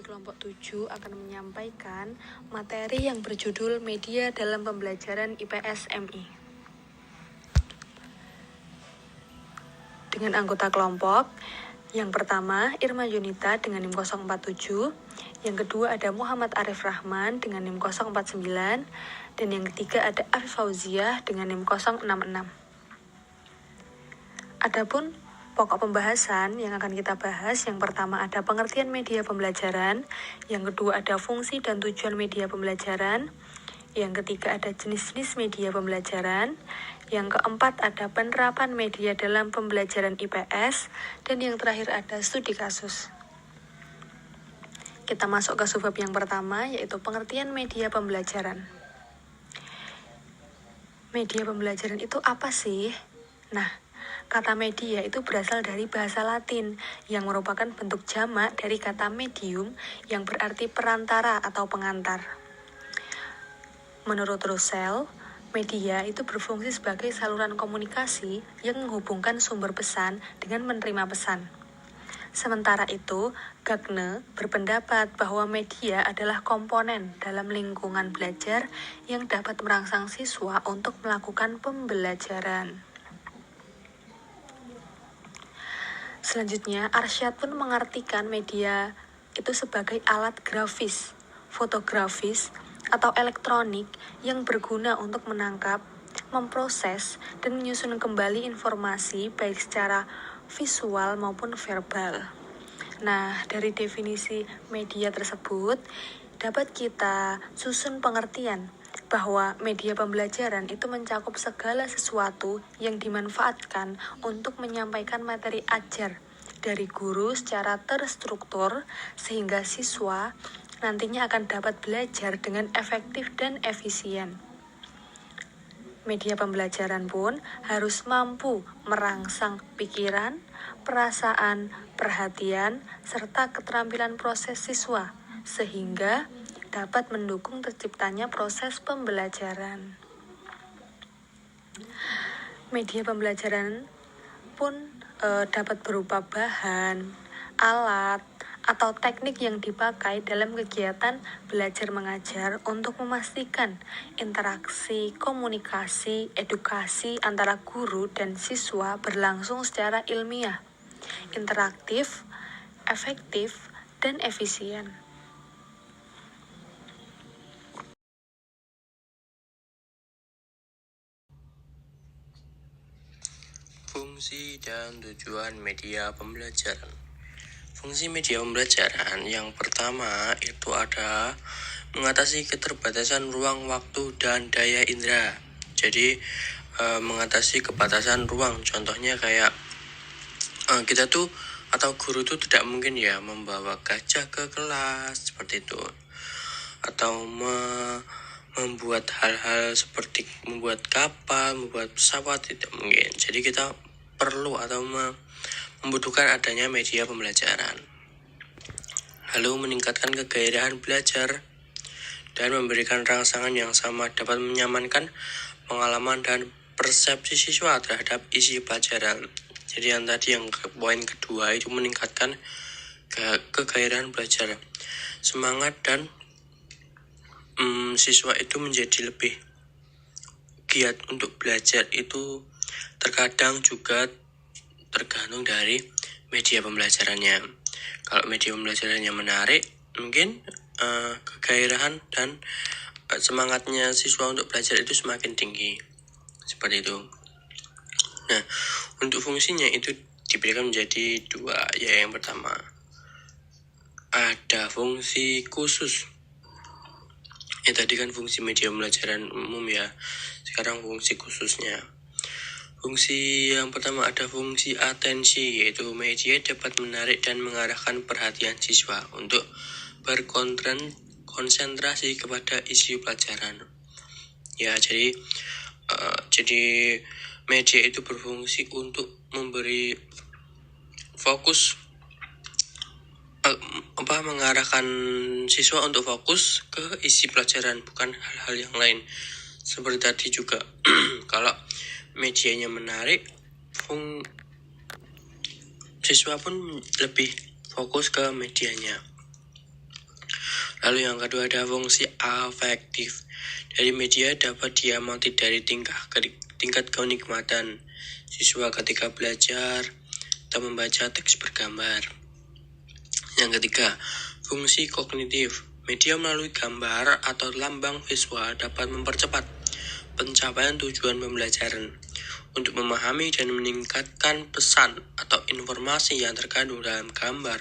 kelompok 7 akan menyampaikan materi yang berjudul Media dalam Pembelajaran IPS MI. Dengan anggota kelompok, yang pertama Irma Yunita dengan NIM 047, yang kedua ada Muhammad Arif Rahman dengan NIM 049, dan yang ketiga ada Arif Fauziah dengan NIM 066. Adapun pokok pembahasan yang akan kita bahas, yang pertama ada pengertian media pembelajaran, yang kedua ada fungsi dan tujuan media pembelajaran, yang ketiga ada jenis-jenis media pembelajaran, yang keempat ada penerapan media dalam pembelajaran IPS, dan yang terakhir ada studi kasus. Kita masuk ke subbab yang pertama, yaitu pengertian media pembelajaran. Media pembelajaran itu apa sih? Nah, kata media itu berasal dari bahasa Latin yang merupakan bentuk jamak dari kata medium yang berarti perantara atau pengantar. Menurut Russell, media itu berfungsi sebagai saluran komunikasi yang menghubungkan sumber pesan dengan menerima pesan. Sementara itu, Gagne berpendapat bahwa media adalah komponen dalam lingkungan belajar yang dapat merangsang siswa untuk melakukan pembelajaran. Selanjutnya, Arsyad pun mengartikan media itu sebagai alat grafis, fotografis, atau elektronik yang berguna untuk menangkap, memproses, dan menyusun kembali informasi baik secara visual maupun verbal. Nah, dari definisi media tersebut, dapat kita susun pengertian bahwa media pembelajaran itu mencakup segala sesuatu yang dimanfaatkan untuk menyampaikan materi ajar dari guru secara terstruktur sehingga siswa nantinya akan dapat belajar dengan efektif dan efisien. Media pembelajaran pun harus mampu merangsang pikiran, perasaan, perhatian, serta keterampilan proses siswa sehingga dapat mendukung terciptanya proses pembelajaran. Media pembelajaran pun dapat berupa bahan, alat, atau teknik yang dipakai dalam kegiatan belajar mengajar untuk memastikan interaksi, komunikasi, edukasi antara guru dan siswa berlangsung secara ilmiah, interaktif, efektif, dan efisien. Fungsi dan tujuan media pembelajaran. Fungsi media pembelajaran yang pertama itu ada mengatasi keterbatasan ruang, waktu, dan daya indera. Jadi mengatasi kebatasan ruang. Contohnya kayak kita tuh atau guru tuh tidak mungkin ya membawa gajah ke kelas seperti itu, atau membuat hal-hal seperti membuat kapal, membuat pesawat, tidak mungkin. Jadi kita perlu atau membutuhkan adanya media pembelajaran. Lalu meningkatkan kegairahan belajar dan memberikan rangsangan yang sama dapat menyamankan pengalaman dan persepsi siswa terhadap isi pelajaran. Jadi yang tadi yang poin kedua itu meningkatkan kegairahan belajar, semangat, dan siswa itu menjadi lebih giat untuk belajar. Itu terkadang juga tergantung dari media pembelajarannya. Kalau media pembelajarannya menarik, mungkin kegairahan dan semangatnya siswa untuk belajar itu semakin tinggi. Seperti itu. Nah, untuk fungsinya itu diberikan menjadi dua. Ya, yang pertama ada fungsi khusus. Tadi kan fungsi media pembelajaran umum ya. Sekarang fungsi khususnya. Fungsi yang pertama ada fungsi atensi, yaitu media dapat menarik dan mengarahkan perhatian siswa untuk berkonsentrasi kepada isi pelajaran. Ya, jadi media itu berfungsi untuk memberi fokus, mengarahkan siswa untuk fokus ke isi pelajaran, bukan hal-hal yang lain. Seperti tadi juga kalau medianya menarik, siswa pun lebih fokus ke medianya. Lalu yang kedua ada fungsi afektif. Dari media dapat diamati dari tingkat kenikmatan siswa ketika belajar atau membaca teks bergambar. Yang ketiga, fungsi kognitif. Media melalui gambar atau lambang visual dapat mempercepat pencapaian tujuan pembelajaran untuk memahami dan meningkatkan pesan atau informasi yang terkandung dalam gambar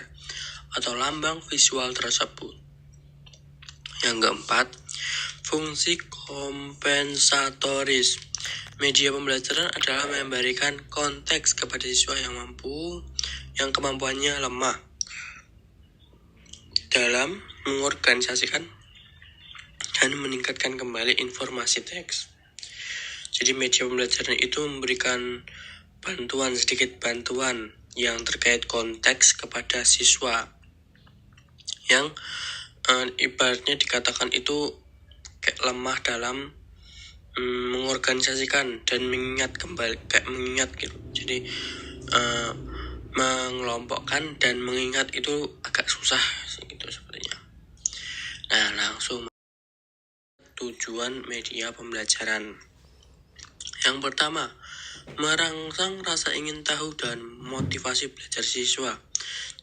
atau lambang visual tersebut. Yang keempat, fungsi kompensatoris. Media pembelajaran adalah memberikan konteks kepada siswa yang kemampuannya lemah dalam mengorganisasikan dan meningkatkan kembali informasi teks. Jadi media pembelajaran itu memberikan sedikit bantuan yang terkait konteks kepada siswa yang ibaratnya dikatakan itu kayak lemah dalam mengorganisasikan dan mengingat gitu. Jadi mengelompokkan dan mengingat itu agak susah gitu sepertinya. Nah, langsung tujuan media pembelajaran. Yang pertama, merangsang rasa ingin tahu dan motivasi belajar siswa.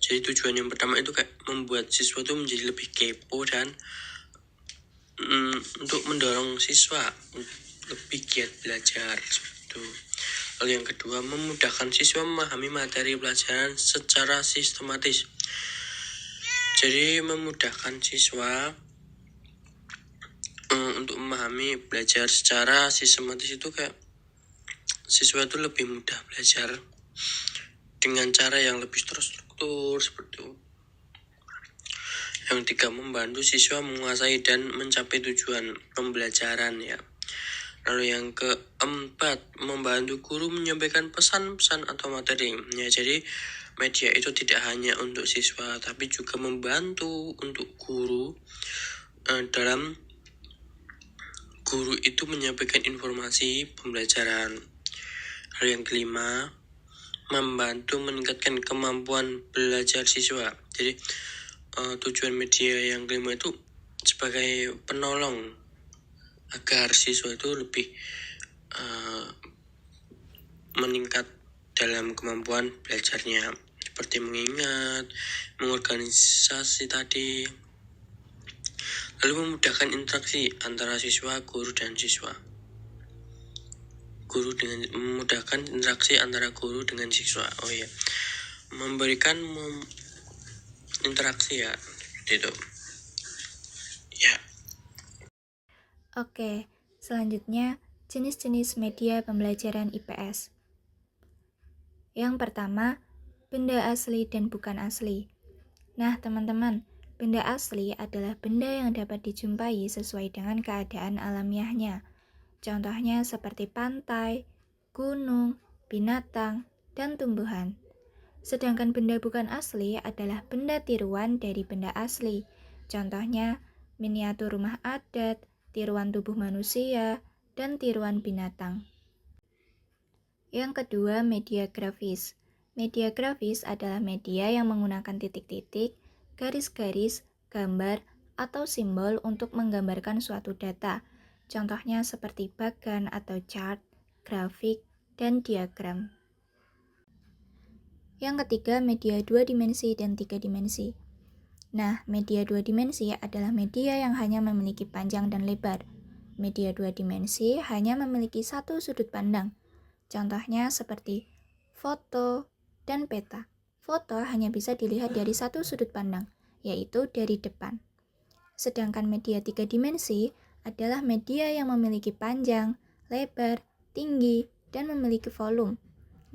Jadi tujuan yang pertama itu kayak membuat siswa itu menjadi lebih kepo dan untuk mendorong siswa lebih giat belajar gitu. Lalu yang kedua, memudahkan siswa memahami materi pelajaran secara sistematis. Jadi memudahkan siswa untuk memahami belajar secara sistematis itu kayak siswa itu lebih mudah belajar dengan cara yang lebih terstruktur seperti itu. Yang ketiga, membantu siswa menguasai dan mencapai tujuan pembelajaran ya. Lalu yang keempat, membantu guru menyampaikan pesan-pesan atau materi. Ya, jadi media itu tidak hanya untuk siswa tapi juga membantu untuk guru dalam guru itu menyampaikan informasi pembelajaran. Lalu yang kelima, membantu meningkatkan kemampuan belajar siswa. Jadi tujuan media yang kelima itu sebagai penolong agar siswa itu lebih meningkat dalam kemampuan belajarnya, seperti mengingat, mengorganisasi tadi. Lalu memudahkan interaksi antara siswa, guru, dan siswa. Memudahkan interaksi antara guru dengan siswa. Oh iya, memberikan interaksi ya, gitu. Ya. Oke, selanjutnya jenis-jenis media pembelajaran IPS. Yang pertama, benda asli dan bukan asli. Nah, teman-teman, benda asli adalah benda yang dapat dijumpai sesuai dengan keadaan alamiahnya. Contohnya seperti pantai, gunung, binatang, dan tumbuhan. Sedangkan benda bukan asli adalah benda tiruan dari benda asli. Contohnya miniatur rumah adat, tiruan tubuh manusia, dan tiruan binatang. Yang kedua, media grafis. Media grafis adalah media yang menggunakan titik-titik, garis-garis, gambar, atau simbol untuk menggambarkan suatu data. Contohnya seperti bagan atau chart, grafik, dan diagram. Yang ketiga, media 2 dimensi dan 3 dimensi. Nah, media 2 dimensi adalah media yang hanya memiliki panjang dan lebar. Media 2 dimensi hanya memiliki satu sudut pandang. Contohnya seperti foto dan peta. Foto hanya bisa dilihat dari satu sudut pandang, yaitu dari depan. Sedangkan media 3 dimensi adalah media yang memiliki panjang, lebar, tinggi, dan memiliki volume.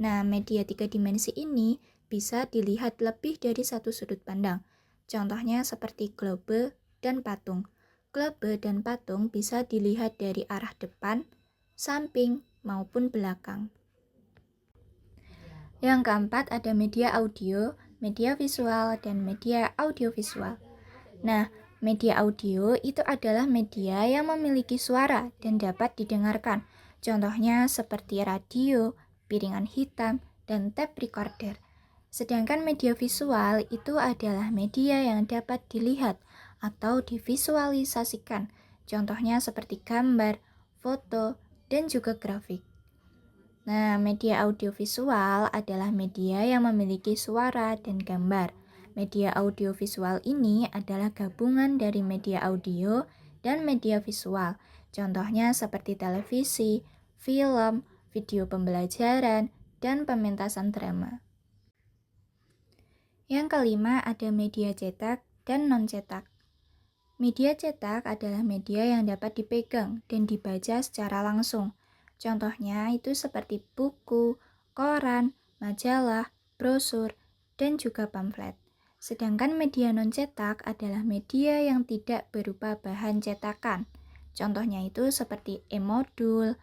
Nah, media 3 dimensi ini bisa dilihat lebih dari satu sudut pandang. Contohnya seperti globe dan patung. Globe dan patung bisa dilihat dari arah depan, samping, maupun belakang. Yang keempat ada media audio, media visual, dan media audiovisual. Nah, media audio itu adalah media yang memiliki suara dan dapat didengarkan. Contohnya seperti radio, piringan hitam, dan tape recorder. Sedangkan media visual itu adalah media yang dapat dilihat atau divisualisasikan. Contohnya seperti gambar, foto, dan juga grafik. Nah, media audiovisual adalah media yang memiliki suara dan gambar. Media audiovisual ini adalah gabungan dari media audio dan media visual. Contohnya seperti televisi, film, video pembelajaran, dan pementasan drama. Yang kelima ada media cetak dan non-cetak. Media cetak adalah media yang dapat dipegang dan dibaca secara langsung. Contohnya itu seperti buku, koran, majalah, brosur, dan juga pamflet. Sedangkan media non-cetak adalah media yang tidak berupa bahan cetakan. Contohnya itu seperti e-modul,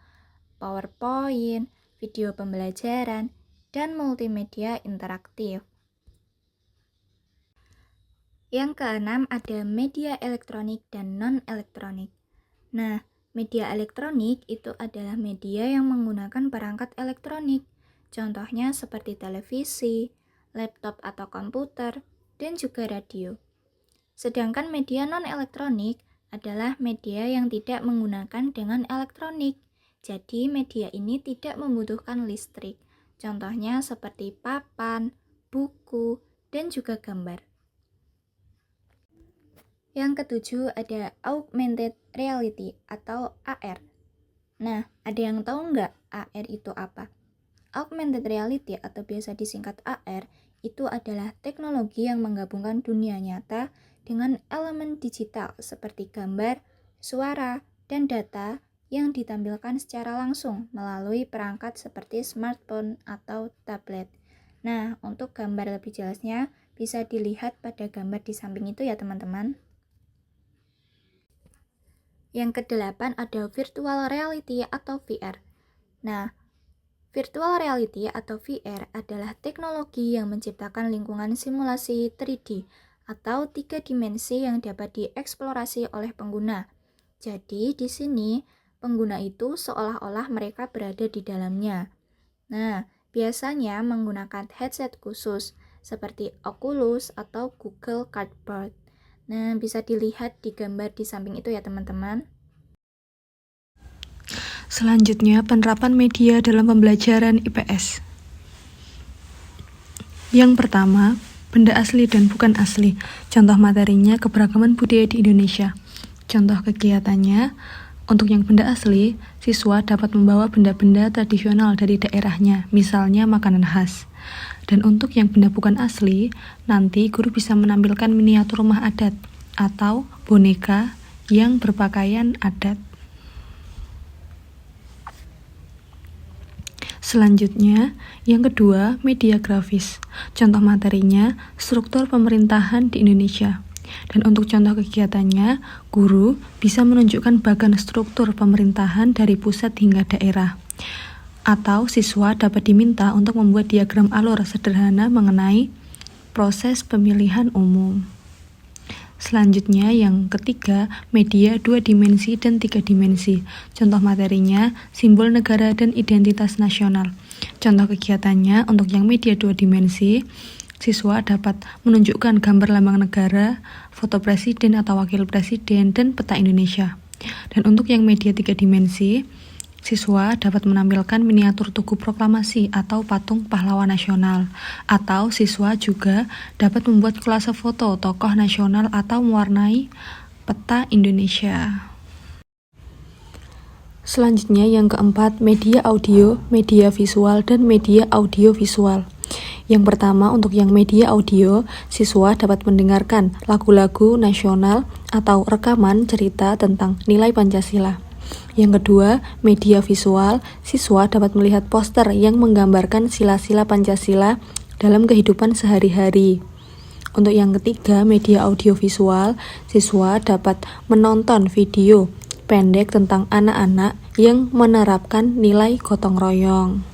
PowerPoint, video pembelajaran, dan multimedia interaktif. Yang keenam ada media elektronik dan non-elektronik. Nah, media elektronik itu adalah media yang menggunakan perangkat elektronik. Contohnya seperti televisi, laptop atau komputer, dan juga radio. Sedangkan media non-elektronik adalah media yang tidak menggunakan dengan elektronik. Jadi media ini tidak membutuhkan listrik. Contohnya seperti papan, buku, dan juga gambar. Yang ketujuh ada augmented reality atau AR. Nah, ada yang tahu nggak AR itu apa? Augmented reality atau biasa disingkat AR itu adalah teknologi yang menggabungkan dunia nyata dengan elemen digital seperti gambar, suara, dan data yang ditampilkan secara langsung melalui perangkat seperti smartphone atau tablet. Nah, untuk gambar lebih jelasnya bisa dilihat pada gambar di samping itu ya teman-teman. Yang kedelapan ada virtual reality atau VR. Nah, virtual reality atau VR adalah teknologi yang menciptakan lingkungan simulasi 3D atau 3 dimensi yang dapat dieksplorasi oleh pengguna. Jadi, di sini pengguna itu seolah-olah mereka berada di dalamnya. Nah, biasanya menggunakan headset khusus seperti Oculus atau Google Cardboard. Nah, bisa dilihat di gambar di samping itu ya teman-teman. Selanjutnya, penerapan media dalam pembelajaran IPS. Yang pertama, benda asli dan bukan asli. Contoh materinya keberagaman budaya di Indonesia. Contoh kegiatannya, untuk yang benda asli, siswa dapat membawa benda-benda tradisional dari daerahnya, misalnya makanan khas. Dan untuk yang benda bukan asli, nanti guru bisa menampilkan miniatur rumah adat atau boneka yang berpakaian adat. Selanjutnya, yang kedua, media grafis. Contoh materinya, struktur pemerintahan di Indonesia. Dan untuk contoh kegiatannya, guru bisa menunjukkan bagan struktur pemerintahan dari pusat hingga daerah. Atau siswa dapat diminta untuk membuat diagram alur sederhana mengenai proses pemilihan umum. Selanjutnya yang ketiga, media 2 dimensi dan 3 dimensi. Contoh materinya, simbol negara dan identitas nasional. Contoh kegiatannya, untuk yang media 2 dimensi, siswa dapat menunjukkan gambar lambang negara, foto presiden atau wakil presiden, dan peta Indonesia. Dan untuk yang media 3 dimensi, siswa dapat menampilkan miniatur tugu proklamasi atau patung pahlawan nasional. Atau siswa juga dapat membuat kolase foto tokoh nasional atau mewarnai peta Indonesia. Selanjutnya yang keempat, media audio, media visual, dan media audiovisual. Yang pertama, untuk yang media audio, siswa dapat mendengarkan lagu-lagu nasional atau rekaman cerita tentang nilai Pancasila. Yang kedua, media visual, siswa dapat melihat poster yang menggambarkan sila-sila Pancasila dalam kehidupan sehari-hari. Untuk yang ketiga, media audiovisual, siswa dapat menonton video pendek tentang anak-anak yang menerapkan nilai gotong royong.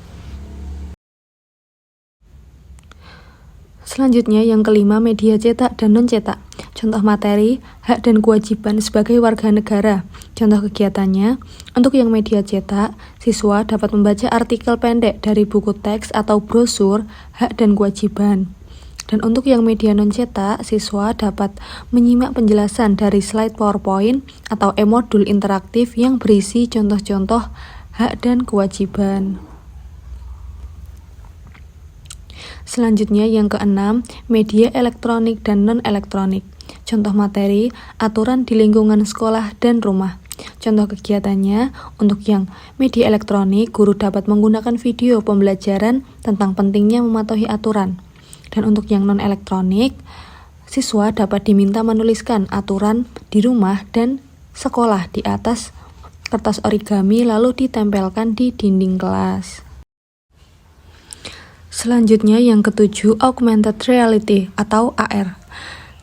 Selanjutnya yang kelima, media cetak dan non-cetak. Contoh materi, hak dan kewajiban sebagai warga negara. Contoh kegiatannya, untuk yang media cetak, siswa dapat membaca artikel pendek dari buku teks atau brosur hak dan kewajiban. Dan untuk yang media non-cetak, siswa dapat menyimak penjelasan dari slide PowerPoint atau e-modul interaktif yang berisi contoh-contoh hak dan kewajiban. Selanjutnya yang keenam, media elektronik dan non-elektronik. Contoh materi, aturan di lingkungan sekolah dan rumah. Contoh kegiatannya, untuk yang media elektronik, guru dapat menggunakan video pembelajaran tentang pentingnya mematuhi aturan. Dan untuk yang non-elektronik, siswa dapat diminta menuliskan aturan di rumah dan sekolah di atas kertas origami lalu ditempelkan di dinding kelas. Selanjutnya yang ketujuh, augmented reality atau AR.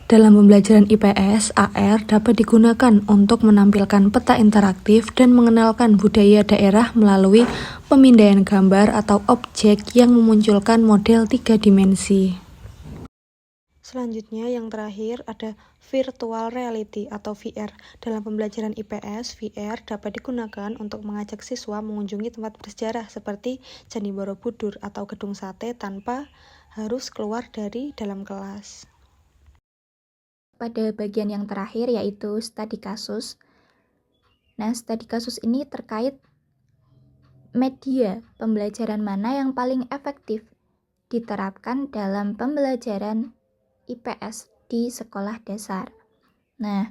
Dalam pembelajaran IPS, AR dapat digunakan untuk menampilkan peta interaktif dan mengenalkan budaya daerah melalui pemindaian gambar atau objek yang memunculkan model 3 dimensi. Selanjutnya yang terakhir ada virtual reality atau VR. Dalam pembelajaran IPS, VR dapat digunakan untuk mengajak siswa mengunjungi tempat bersejarah seperti Candi Borobudur atau Gedung Sate tanpa harus keluar dari dalam kelas. Pada bagian yang terakhir yaitu studi kasus. Nah, studi kasus ini terkait media pembelajaran mana yang paling efektif diterapkan dalam pembelajaran IPS di sekolah dasar. Nah,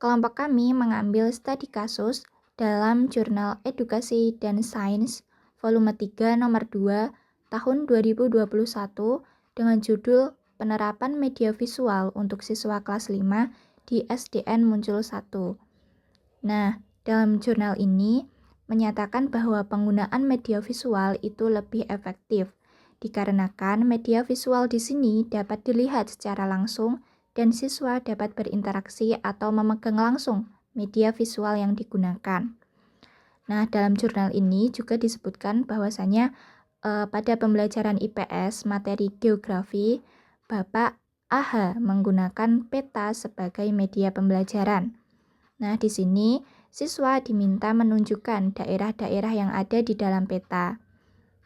kelompok kami mengambil studi kasus dalam Jurnal Edukasi dan Sains volume 3 nomor 2 tahun 2021 dengan judul Penerapan Media Visual untuk Siswa Kelas 5 di SDN Muncul 1. Nah, dalam jurnal ini menyatakan bahwa penggunaan media visual itu lebih efektif dikarenakan media visual di sini dapat dilihat secara langsung dan siswa dapat berinteraksi atau memegang langsung media visual yang digunakan. Nah, dalam jurnal ini juga disebutkan bahwasanya pada pembelajaran IPS materi geografi, Bapak AH menggunakan peta sebagai media pembelajaran. Nah, di sini siswa diminta menunjukkan daerah-daerah yang ada di dalam peta.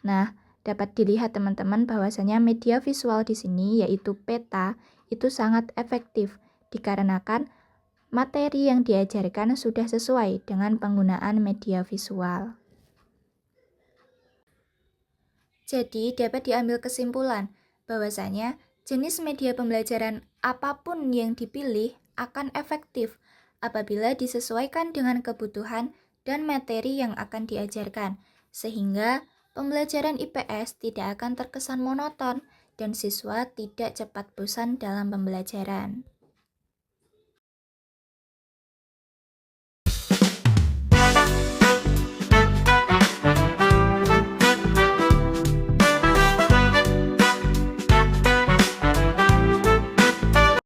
Nah, dapat dilihat teman-teman bahwasanya media visual di sini yaitu peta itu sangat efektif dikarenakan materi yang diajarkan sudah sesuai dengan penggunaan media visual. Jadi dapat diambil kesimpulan bahwasanya jenis media pembelajaran apapun yang dipilih akan efektif apabila disesuaikan dengan kebutuhan dan materi yang akan diajarkan, sehingga pembelajaran IPS tidak akan terkesan monoton dan siswa tidak cepat bosan dalam pembelajaran.